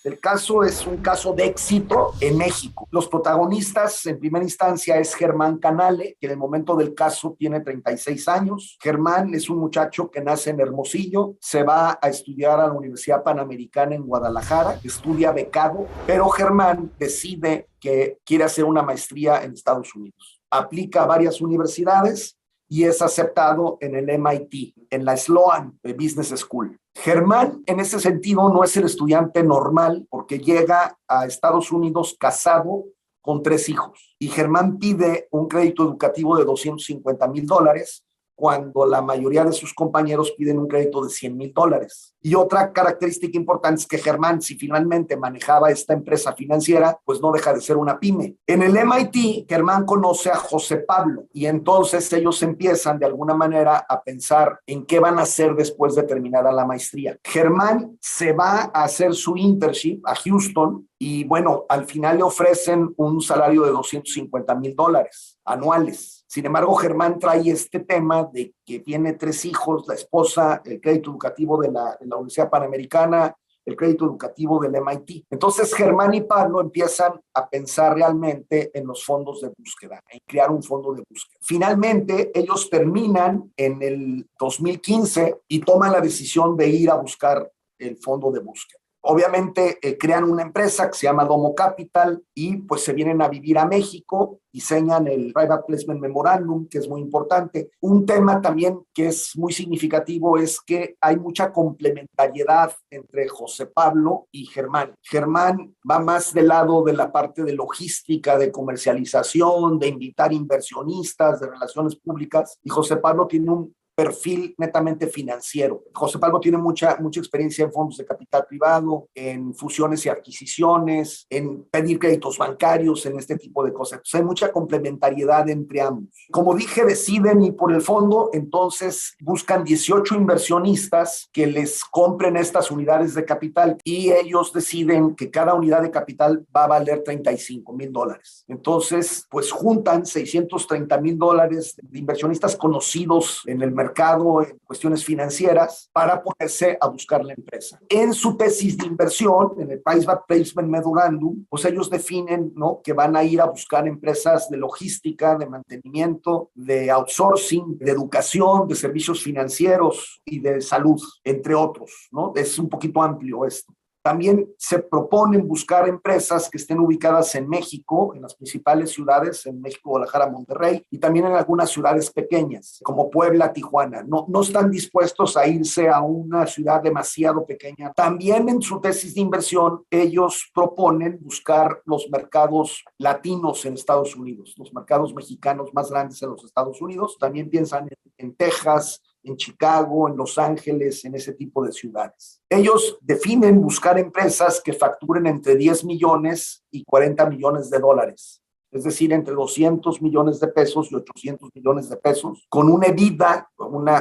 El caso es un caso de éxito en México. Los protagonistas en primera instancia es Germán Canale, que en el momento del caso tiene 36 años. Germán es un muchacho que nace en Hermosillo, se va a estudiar a la Universidad Panamericana en Guadalajara, estudia becado, pero Germán decide que quiere hacer una maestría en Estados Unidos. Aplica a varias universidades y es aceptado en el MIT, en la Sloan Business School. Germán, en ese sentido, no es el estudiante normal porque llega a Estados Unidos casado con 3 hijos. Y Germán pide un crédito educativo de $250,000 cuando la mayoría de sus compañeros piden un crédito de $100,000. Y otra característica importante es que Germán, si finalmente manejaba esta empresa financiera, pues no deja de ser una pyme. En el MIT, Germán conoce a José Pablo y entonces ellos empiezan de alguna manera a pensar en qué van a hacer después de terminar la maestría. Germán se va a hacer su internship a Houston y bueno, al final le ofrecen un salario de $250,000 anuales. Sin embargo, Germán trae este tema de que tiene 3 hijos, la esposa, el crédito educativo de la Universidad Panamericana, el crédito educativo del MIT. Entonces, Germán y Pablo empiezan a pensar realmente en los fondos de búsqueda, en crear un fondo de búsqueda. Finalmente, ellos terminan en el 2015 y toman la decisión de ir a buscar el fondo de búsqueda. Obviamente crean una empresa que se llama Domo Capital y pues se vienen a vivir a México, diseñan el Private Placement Memorandum, que es muy importante. Un tema también que es muy significativo es que hay mucha complementariedad entre José Pablo y Germán. Germán va más del lado de la parte de logística, de comercialización, de invitar inversionistas, de relaciones públicas, y José Pablo tiene un perfil netamente financiero. José Pablo tiene mucha experiencia en fondos de capital privado, en fusiones y adquisiciones, en pedir créditos bancarios, en este tipo de cosas. Entonces, hay mucha complementariedad entre ambos. Como dije, deciden ir por el fondo, entonces buscan 18 inversionistas que les compren estas unidades de capital y ellos deciden que cada unidad de capital va a valer $35,000. Entonces, pues juntan $630,000 de inversionistas conocidos en el mercado en cuestiones financieras para ponerse a buscar la empresa. En su tesis de inversión, en el Private Placement Memorandum, pues ellos definen, ¿no?, que van a ir a buscar empresas de logística, de mantenimiento, de outsourcing, de educación, de servicios financieros y de salud, entre otros, ¿no? Es un poquito amplio esto. También se proponen buscar empresas que estén ubicadas en México, en las principales ciudades, en México, Guadalajara, Monterrey, y también en algunas ciudades pequeñas, como Puebla, Tijuana. No están dispuestos a irse a una ciudad demasiado pequeña. También en su tesis de inversión, ellos proponen buscar los mercados latinos en Estados Unidos, los mercados mexicanos más grandes en los Estados Unidos. También piensan en Texas, en Chicago, en Los Ángeles, en ese tipo de ciudades. Ellos definen buscar empresas que facturen entre 10 millones y $40 millones, es decir, entre 200 millones de pesos y 800 millones de pesos, con una EBITDA,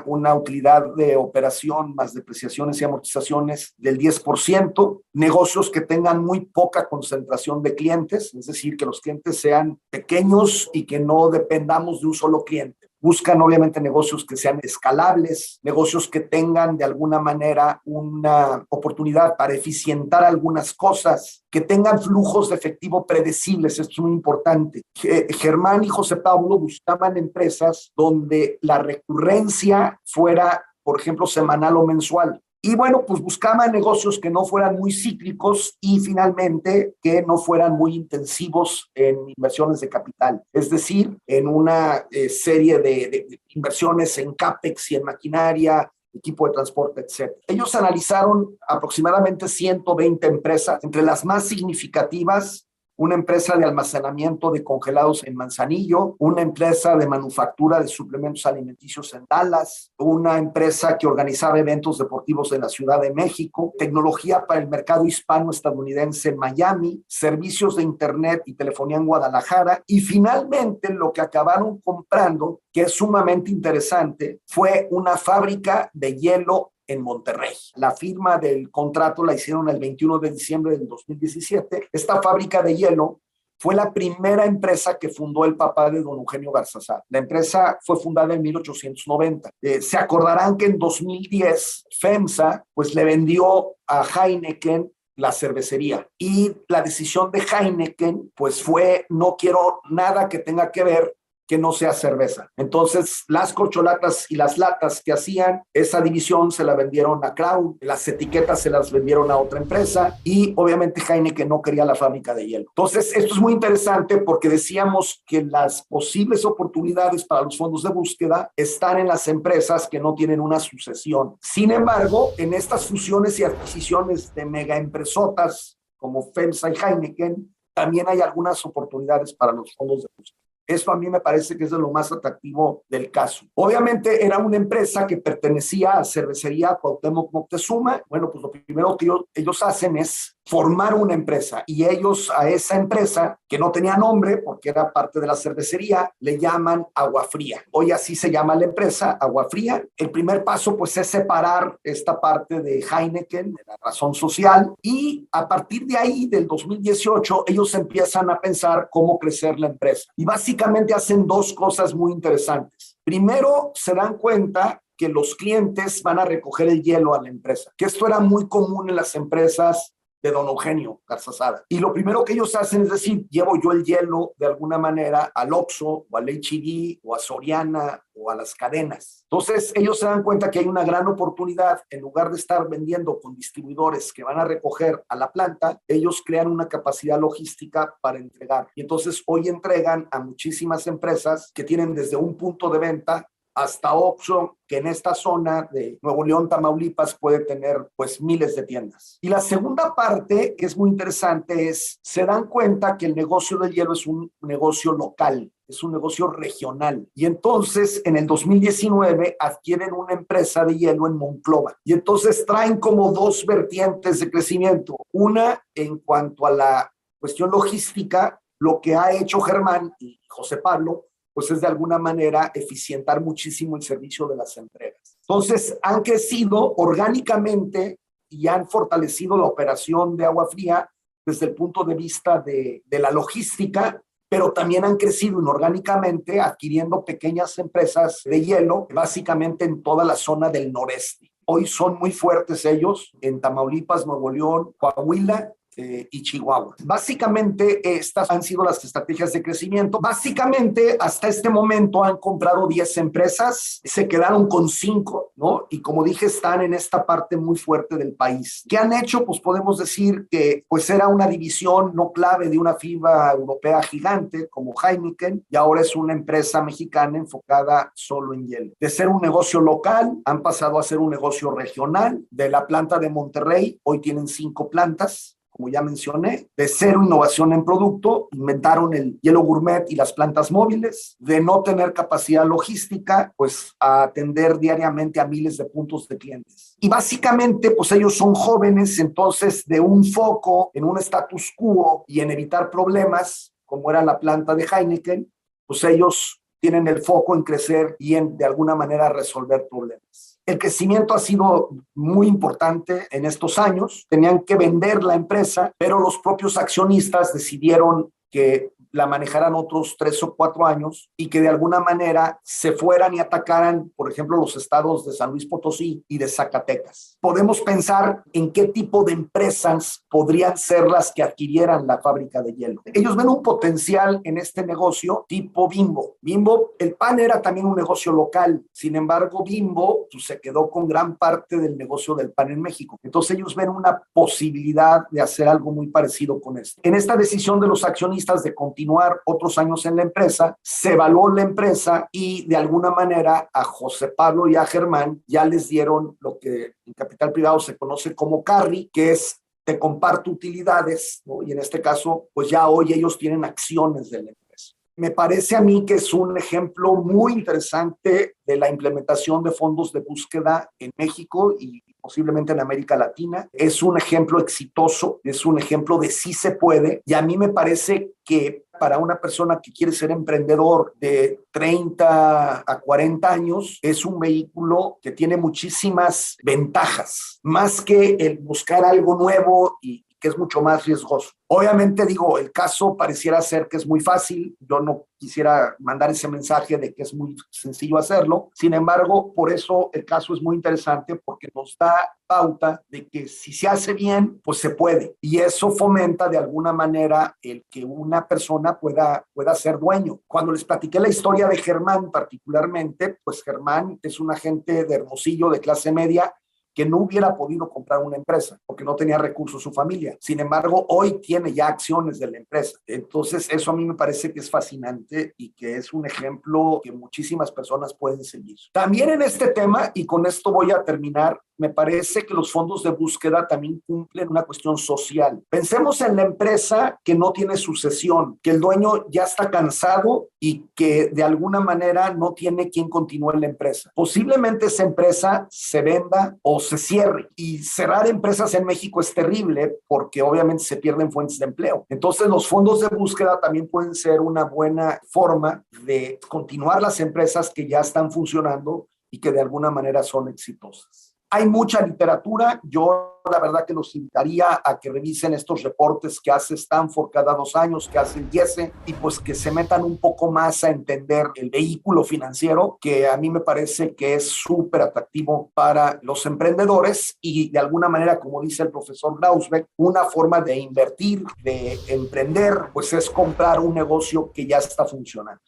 una utilidad de operación más depreciaciones y amortizaciones del 10%, negocios que tengan muy poca concentración de clientes, es decir, que los clientes sean pequeños y que no dependamos de un solo cliente. Buscan obviamente negocios que sean escalables, negocios que tengan de alguna manera una oportunidad para eficientar algunas cosas, que tengan flujos de efectivo predecibles. Esto es muy importante. Germán y José Pablo buscaban empresas donde la recurrencia fuera, por ejemplo, semanal o mensual. Y bueno, pues buscaban negocios que no fueran muy cíclicos y finalmente que no fueran muy intensivos en inversiones de capital. Es decir, en una serie de inversiones en CAPEX y en maquinaria, equipo de transporte, etc. Ellos analizaron aproximadamente 120 empresas, entre las más significativas, una empresa de almacenamiento de congelados en Manzanillo, una empresa de manufactura de suplementos alimenticios en Dallas, una empresa que organizaba eventos deportivos en la Ciudad de México, tecnología para el mercado hispano-estadounidense en Miami, servicios de internet y telefonía en Guadalajara, y finalmente lo que acabaron comprando, que es sumamente interesante, fue una fábrica de hielo en Monterrey. La firma del contrato la hicieron el 21 de diciembre del 2017. Esta fábrica de hielo fue la primera empresa que fundó el papá de don Eugenio Garzazada. La empresa fue fundada en 1890. Se acordarán que en 2010 FEMSA pues le vendió a Heineken la cervecería. Y la decisión de Heineken, pues fue, no quiero nada que tenga que ver que no sea cerveza. Entonces, las corcholatas y las latas que hacían, esa división se la vendieron a Crown, las etiquetas se las vendieron a otra empresa y obviamente Heineken no quería la fábrica de hielo. Entonces, esto es muy interesante porque decíamos que las posibles oportunidades para los fondos de búsqueda están en las empresas que no tienen una sucesión. Sin embargo, en estas fusiones y adquisiciones de megaempresotas como FEMSA y Heineken, también hay algunas oportunidades para los fondos de búsqueda. Eso a mí me parece que es de lo más atractivo del caso. Obviamente era una empresa que pertenecía a Cervecería Cuauhtémoc Moctezuma. Bueno, pues lo primero que ellos hacen es formar una empresa y ellos a esa empresa, que no tenía nombre porque era parte de la cervecería, le llaman Agua Fría. Hoy así se llama la empresa, Agua Fría. El primer paso pues es separar esta parte de Heineken, de la razón social, y a partir de ahí, del 2018, ellos empiezan a pensar cómo crecer la empresa. Y básicamente hacen dos cosas muy interesantes. Primero, se dan cuenta que los clientes van a recoger el hielo a la empresa, que esto era muy común en las empresas de don Eugenio Garzazada. Y lo primero que ellos hacen es decir, llevo yo el hielo de alguna manera al Oxxo o al H-E-B o a Soriana o a las cadenas. Entonces ellos se dan cuenta que hay una gran oportunidad. En lugar de estar vendiendo con distribuidores que van a recoger a la planta, ellos crean una capacidad logística para entregar. Y entonces hoy entregan a muchísimas empresas que tienen desde un punto de venta hasta Oxxo, que en esta zona de Nuevo León, Tamaulipas, puede tener pues miles de tiendas. Y la segunda parte, que es muy interesante, es se dan cuenta que el negocio del hielo es un negocio local, es un negocio regional. Y entonces, en el 2019, adquieren una empresa de hielo en Monclova. Y entonces traen como dos vertientes de crecimiento. Una, en cuanto a la cuestión logística, lo que ha hecho Germán y José Pablo, pues es de alguna manera eficientar muchísimo el servicio de las entregas. Entonces, han crecido orgánicamente y han fortalecido la operación de Agua Fría desde el punto de vista de la logística, pero también han crecido inorgánicamente adquiriendo pequeñas empresas de hielo, básicamente en toda la zona del noreste. Hoy son muy fuertes ellos en Tamaulipas, Nuevo León, Coahuila, y Chihuahua. Básicamente, estas han sido las estrategias de crecimiento. Básicamente, hasta este momento han comprado 10 empresas, se quedaron con 5, ¿no? Y como dije, están en esta parte muy fuerte del país. ¿Qué han hecho? Pues podemos decir que pues era una división no clave de una FIBA europea gigante como Heineken y ahora es una empresa mexicana enfocada solo en hielo. De ser un negocio local, han pasado a ser un negocio regional. De la planta de Monterrey, hoy tienen 5 plantas. Como ya mencioné, de cero innovación en producto, inventaron el hielo gourmet y las plantas móviles, de no tener capacidad logística, pues a atender diariamente a miles de puntos de clientes. Y básicamente, pues ellos son jóvenes, entonces de un foco en un status quo y en evitar problemas, como era la planta de Heineken, pues ellos tienen el foco en crecer y en de alguna manera resolver problemas. El crecimiento ha sido muy importante en estos años. Tenían que vender la empresa, pero los propios accionistas decidieron que la manejaran otros 3 o 4 años y que de alguna manera se fueran y atacaran, por ejemplo, los estados de San Luis Potosí y de Zacatecas. Podemos pensar en qué tipo de empresas podrían ser las que adquirieran la fábrica de hielo. Ellos ven un potencial en este negocio tipo Bimbo. Bimbo, el pan era también un negocio local. Sin embargo, Bimbo pues, se quedó con gran parte del negocio del pan en México. Entonces ellos ven una posibilidad de hacer algo muy parecido con esto. En esta decisión de los accionistas de continuar otros años en la empresa, se evaluó la empresa y de alguna manera a José Pablo y a Germán ya les dieron lo que en capital privado se conoce como carry, que es te comparto utilidades, ¿no? Y en este caso, pues ya hoy ellos tienen acciones de la empresa. Me parece a mí que es un ejemplo muy interesante de la implementación de fondos de búsqueda en México y posiblemente en América Latina. Es un ejemplo exitoso, es un ejemplo de sí se puede y a mí me parece que para una persona que quiere ser emprendedor de 30 a 40 años, es un vehículo que tiene muchísimas ventajas, más que el buscar algo nuevo y que es mucho más riesgoso. Obviamente, digo, el caso pareciera ser que es muy fácil. Yo no quisiera mandar ese mensaje de que es muy sencillo hacerlo. Sin embargo, por eso el caso es muy interesante, porque nos da pauta de que si se hace bien, pues se puede. Y eso fomenta de alguna manera el que una persona pueda ser dueño. Cuando les platiqué la historia de Germán particularmente, pues Germán es un agente de Hermosillo de clase media que no hubiera podido comprar una empresa porque no tenía recursos su familia. Sin embargo, hoy tiene ya acciones de la empresa. Entonces, eso a mí me parece que es fascinante y que es un ejemplo que muchísimas personas pueden seguir. También en este tema, y con esto voy a terminar, me parece que los fondos de búsqueda también cumplen una cuestión social. Pensemos en la empresa que no tiene sucesión, que el dueño ya está cansado y que de alguna manera no tiene quien continúe en la empresa. Posiblemente esa empresa se venda o se cierre. Y cerrar empresas en México es terrible porque obviamente se pierden fuentes de empleo. Entonces los fondos de búsqueda también pueden ser una buena forma de continuar las empresas que ya están funcionando y que de alguna manera son exitosas. Hay mucha literatura. Yo la verdad que los invitaría a que revisen estos reportes que hace Stanford cada 2 años, que hace el IESE, y pues que se metan un poco más a entender el vehículo financiero, que a mí me parece que es súper atractivo para los emprendedores y de alguna manera, como dice el profesor Blausbeck, una forma de invertir, de emprender, pues es comprar un negocio que ya está funcionando.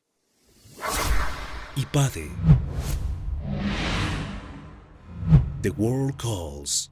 IPADE. The World Calls.